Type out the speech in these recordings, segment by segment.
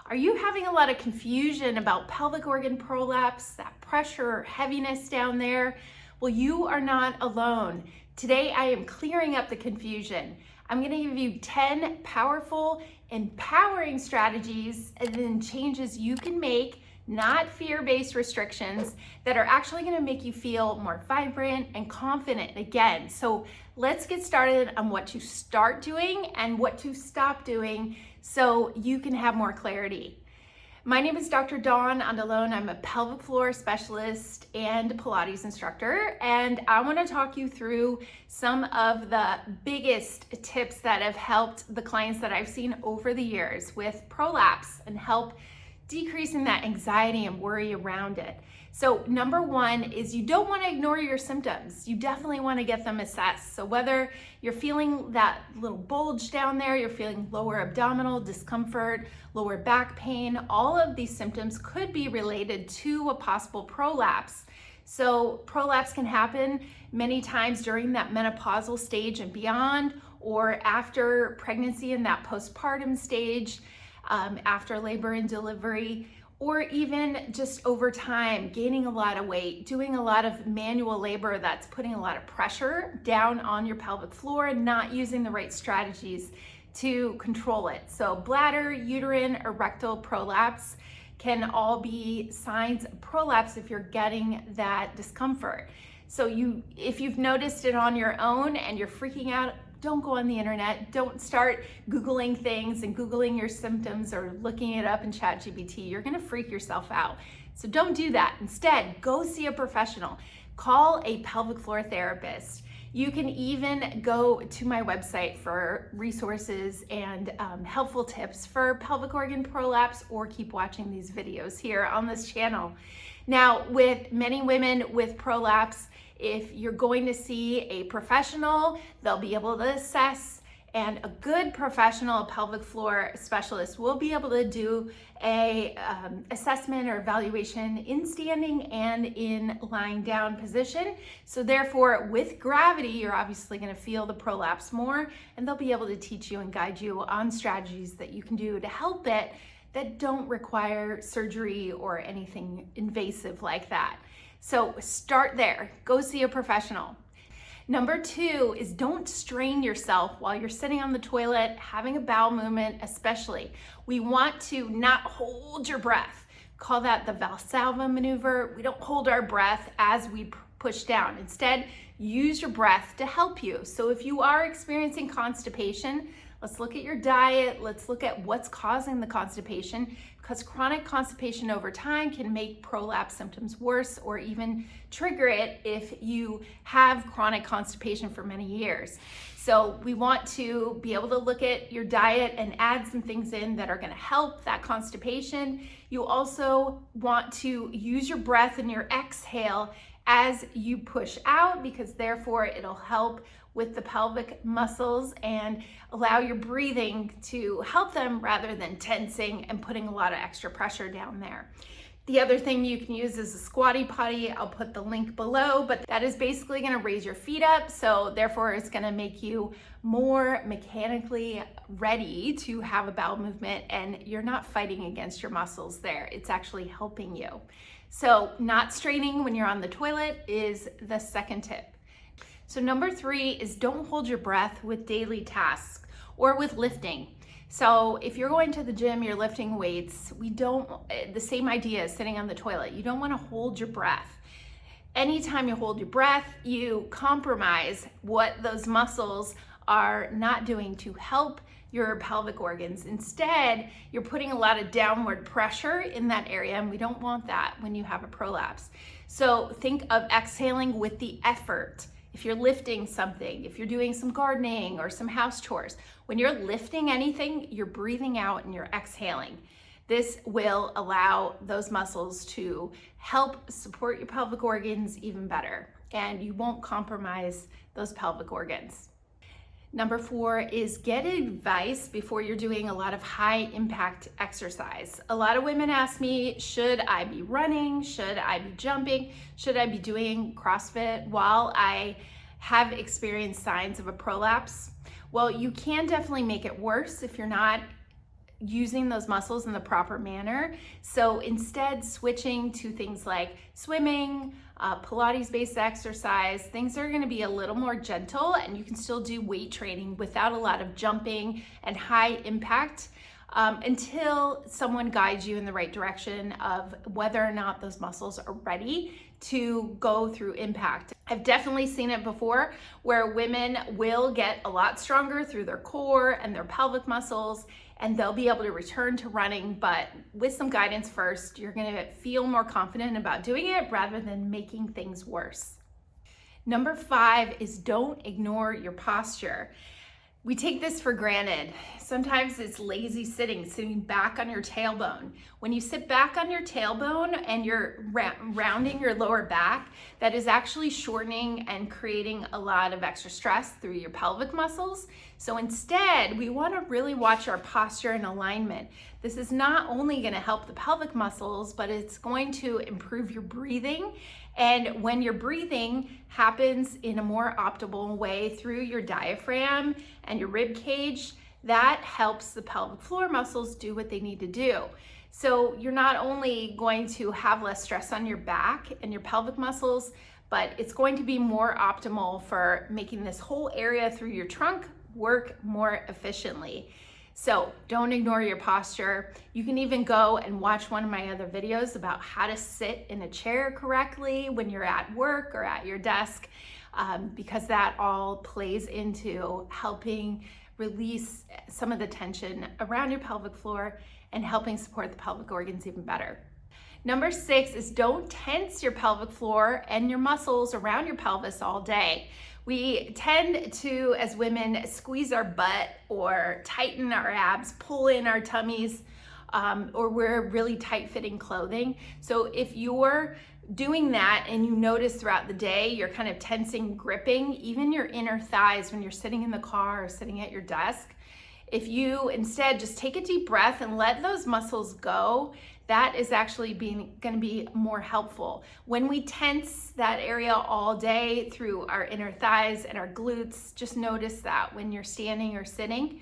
Are you having a lot of confusion about pelvic organ prolapse, that pressure or heaviness down there? Well, you are not alone. Today I am clearing up the confusion. I'm going to give you 10 powerful, empowering strategies and then changes you can make, not fear-based restrictions, that are actually going to make you feel more vibrant and confident again. So let's get started on what to start doing and what to stop doing so you can have more clarity. My name is Dr. Dawn Andalone. I'm a pelvic floor specialist and Pilates instructor, and I want to talk you through some of the biggest tips that have helped the clients that I've seen over the years with prolapse and help decreasing that anxiety and worry around it. So number one is you don't want to ignore your symptoms. You definitely want to get them assessed. So whether you're feeling that little bulge down there, you're feeling lower abdominal discomfort, lower back pain, all of these symptoms could be related to a possible prolapse. So prolapse can happen many times during that menopausal stage and beyond, or after pregnancy in that postpartum stage, after labor and delivery, or even just over time, gaining a lot of weight, doing a lot of manual labor that's putting a lot of pressure down on your pelvic floor and not using the right strategies to control it. So bladder, uterine, or rectal prolapse can all be signs of prolapse if you're getting that discomfort. So if you've noticed it on your own and you're freaking out, don't go on the internet. Don't start Googling things and Googling your symptoms or looking it up in ChatGPT. You're gonna freak yourself out. So don't do that. Instead, go see a professional. Call a pelvic floor therapist. You can even go to my website for resources and helpful tips for pelvic organ prolapse, or keep watching these videos here on this channel. Now, with many women with prolapse, if you're going to see a professional, they'll be able to assess, and a good professional pelvic floor specialist will be able to do a assessment or evaluation in standing and in lying down position. So therefore, with gravity, you're obviously going to feel the prolapse more, and they'll be able to teach you and guide you on strategies that you can do to help it that don't require surgery or anything invasive like that. So start there, go see a professional. Number two is don't strain yourself while you're sitting on the toilet, having a bowel movement especially. We want to not hold your breath. Call that the Valsalva maneuver. We don't hold our breath as we push down. Instead, use your breath to help you. So if you are experiencing constipation, let's look at your diet. Let's look at what's causing the constipation, because chronic constipation over time can make prolapse symptoms worse or even trigger it if you have chronic constipation for many years. So we want to be able to look at your diet and add some things in that are going to help that constipation. You also want to use your breath and your exhale as you push out, because therefore it'll help with the pelvic muscles and allow your breathing to help them rather than tensing and putting a lot of extra pressure down there. The other thing you can use is a Squatty Potty. I'll put the link below, but that is basically gonna raise your feet up. So therefore it's gonna make you more mechanically ready to have a bowel movement, and you're not fighting against your muscles there. It's actually helping you. So not straining when you're on the toilet is the second tip. So number three is don't hold your breath with daily tasks or with lifting. So if you're going to the gym, you're lifting weights, the same idea as sitting on the toilet. You don't want to hold your breath. Anytime you hold your breath, you compromise what those muscles are not doing to help your pelvic organs. Instead, you're putting a lot of downward pressure in that area, and we don't want that when you have a prolapse. So think of exhaling with the effort. If you're lifting something, if you're doing some gardening or some house chores, when you're lifting anything, you're breathing out and you're exhaling. This will allow those muscles to help support your pelvic organs even better, and you won't compromise those pelvic organs. Number four is get advice before you're doing a lot of high impact exercise. A lot of women ask me, should I be running? Should I be jumping? Should I be doing CrossFit while I have experienced signs of a prolapse? Well, you can definitely make it worse if you're not using those muscles in the proper manner. So instead, switching to things like swimming, Pilates-based exercise, things are gonna be a little more gentle, and you can still do weight training without a lot of jumping and high impact until someone guides you in the right direction of whether or not those muscles are ready to go through impact. I've definitely seen it before where women will get a lot stronger through their core and their pelvic muscles, and they'll be able to return to running, but with some guidance first, you're gonna feel more confident about doing it rather than making things worse. Number 5 is don't ignore your posture. We take this for granted. Sometimes it's lazy sitting back on your tailbone. When you sit back on your tailbone and you're rounding your lower back, that is actually shortening and creating a lot of extra stress through your pelvic muscles. So instead, we want to really watch our posture and alignment. This is not only going to help the pelvic muscles, but it's going to improve your breathing. And when your breathing happens in a more optimal way through your diaphragm and your rib cage, that helps the pelvic floor muscles do what they need to do. So you're not only going to have less stress on your back and your pelvic muscles, but it's going to be more optimal for making this whole area through your trunk work more efficiently. So don't ignore your posture. You can even go and watch one of my other videos about how to sit in a chair correctly when you're at work or at your desk, because that all plays into helping release some of the tension around your pelvic floor and helping support the pelvic organs even better. Number 6 is don't tense your pelvic floor and your muscles around your pelvis all day. We tend to, as women, squeeze our butt or tighten our abs, pull in our tummies, or wear really tight-fitting clothing. So if you're doing that and you notice throughout the day you're kind of tensing, gripping, even your inner thighs when you're sitting in the car or sitting at your desk, if you instead just take a deep breath and let those muscles go, that is actually going to be more helpful. When we tense that area all day through our inner thighs and our glutes, just notice that when you're standing or sitting,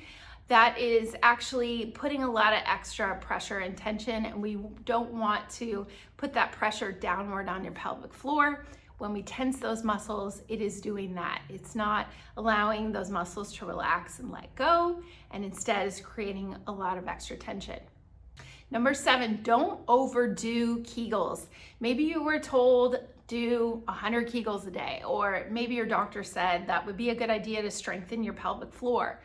that is actually putting a lot of extra pressure and tension, and we don't want to put that pressure downward on your pelvic floor. When we tense those muscles, it is doing that. It's not allowing those muscles to relax and let go, and instead is creating a lot of extra tension. Number 7, don't overdo Kegels. Maybe you were told do 100 Kegels a day, or maybe your doctor said that would be a good idea to strengthen your pelvic floor.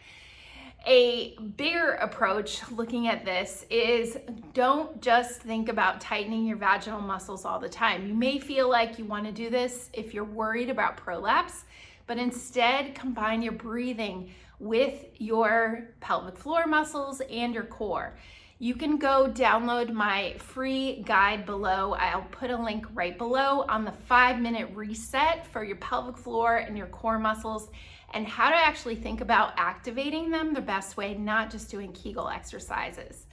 A bigger approach looking at this is don't just think about tightening your vaginal muscles all the time. You may feel like you want to do this if you're worried about prolapse, but instead combine your breathing with your pelvic floor muscles and your core. You can go download my free guide below. I'll put a link right below on the 5-minute reset for your pelvic floor and your core muscles and how to actually think about activating them the best way, not just doing Kegel exercises.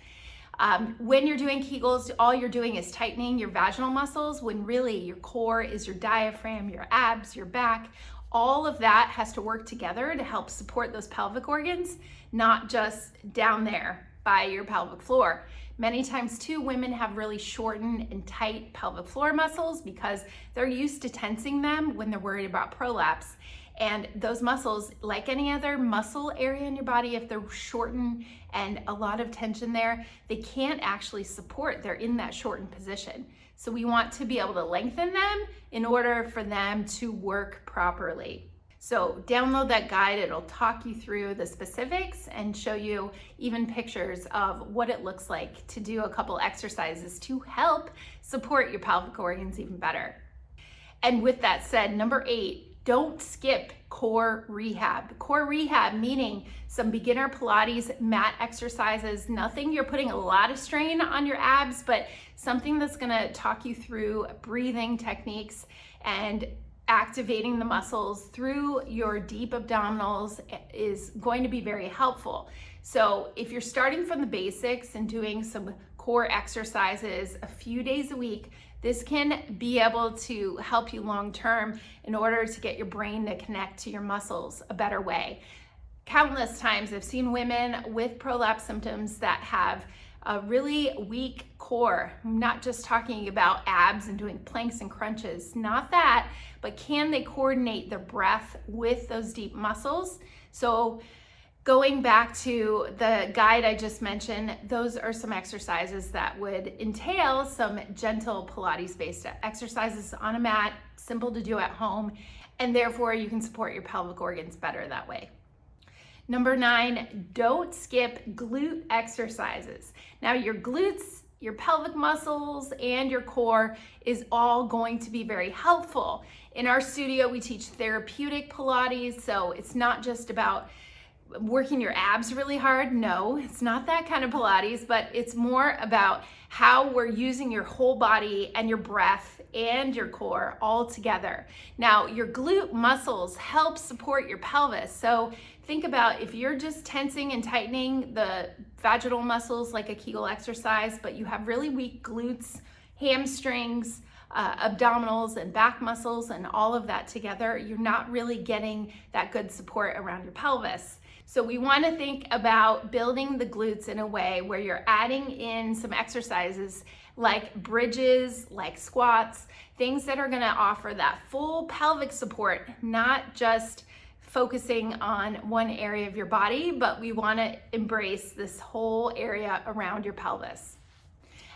When you're doing Kegels, all you're doing is tightening your vaginal muscles, when really your core is your diaphragm, your abs, your back. All of that has to work together to help support those pelvic organs, not just down there by your pelvic floor. Many times too, women have really shortened and tight pelvic floor muscles because they're used to tensing them when they're worried about prolapse. And those muscles, like any other muscle area in your body, if they're shortened and a lot of tension there, they can't actually support. They're in that shortened position. So we want to be able to lengthen them in order for them to work properly. So download that guide. It'll talk you through the specifics and show you even pictures of what it looks like to do a couple exercises to help support your pelvic organs even better. And with that said, number 8, don't skip core rehab. Core rehab meaning some beginner Pilates mat exercises, nothing you're putting a lot of strain on your abs, but something that's gonna talk you through breathing techniques and activating the muscles through your deep abdominals is going to be very helpful. So if you're starting from the basics and doing some core exercises a few days a week, this can be able to help you long term in order to get your brain to connect to your muscles a better way. Countless times I've seen women with prolapse symptoms that have a really weak core. I'm not just talking about abs and doing planks and crunches, not that, but can they coordinate their breath with those deep muscles? So going back to the guide I just mentioned, those are some exercises that would entail some gentle Pilates-based exercises on a mat, simple to do at home, and therefore you can support your pelvic organs better that way. Number 9, don't skip glute exercises. Now your glutes, your pelvic muscles, and your core is all going to be very helpful. In our studio, we teach therapeutic Pilates, so it's not just about working your abs really hard. No, it's not that kind of Pilates, but it's more about how we're using your whole body and your breath and your core all together. Now, your glute muscles help support your pelvis. So think about if you're just tensing and tightening the vaginal muscles like a Kegel exercise, but you have really weak glutes, hamstrings, abdominals and back muscles and all of that together, you're not really getting that good support around your pelvis. So we want to think about building the glutes in a way where you're adding in some exercises like bridges, like squats, things that are going to offer that full pelvic support, not just focusing on one area of your body, but we want to embrace this whole area around your pelvis.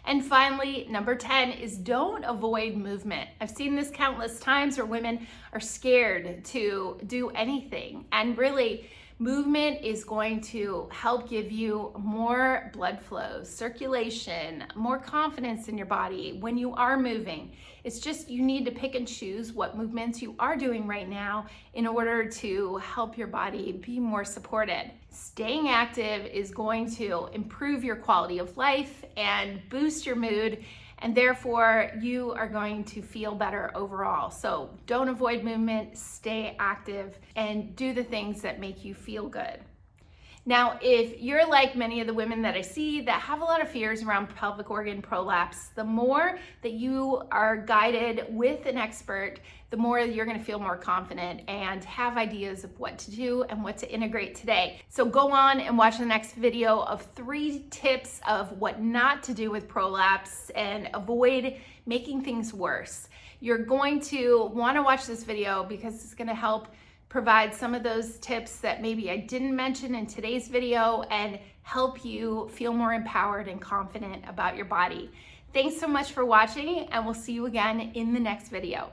And finally, number 10 is don't avoid movement. I've seen this countless times where women are scared to do anything, and really movement is going to help give you more blood flow, circulation, more confidence in your body when you are moving. It's just you need to pick and choose what movements you are doing right now in order to help your body be more supported. Staying active is going to improve your quality of life and boost your mood, and therefore you are going to feel better overall. So don't avoid movement, stay active, and do the things that make you feel good. Now, if you're like many of the women that I see that have a lot of fears around pelvic organ prolapse, the more that you are guided with an expert, the more you're going to feel more confident and have ideas of what to do and what to integrate today. So go on and watch the next video of 3 tips of what not to do with prolapse and avoid making things worse. You're going to want to watch this video because it's going to help provide some of those tips that maybe I didn't mention in today's video and help you feel more empowered and confident about your body. Thanks so much for watching, and we'll see you again in the next video.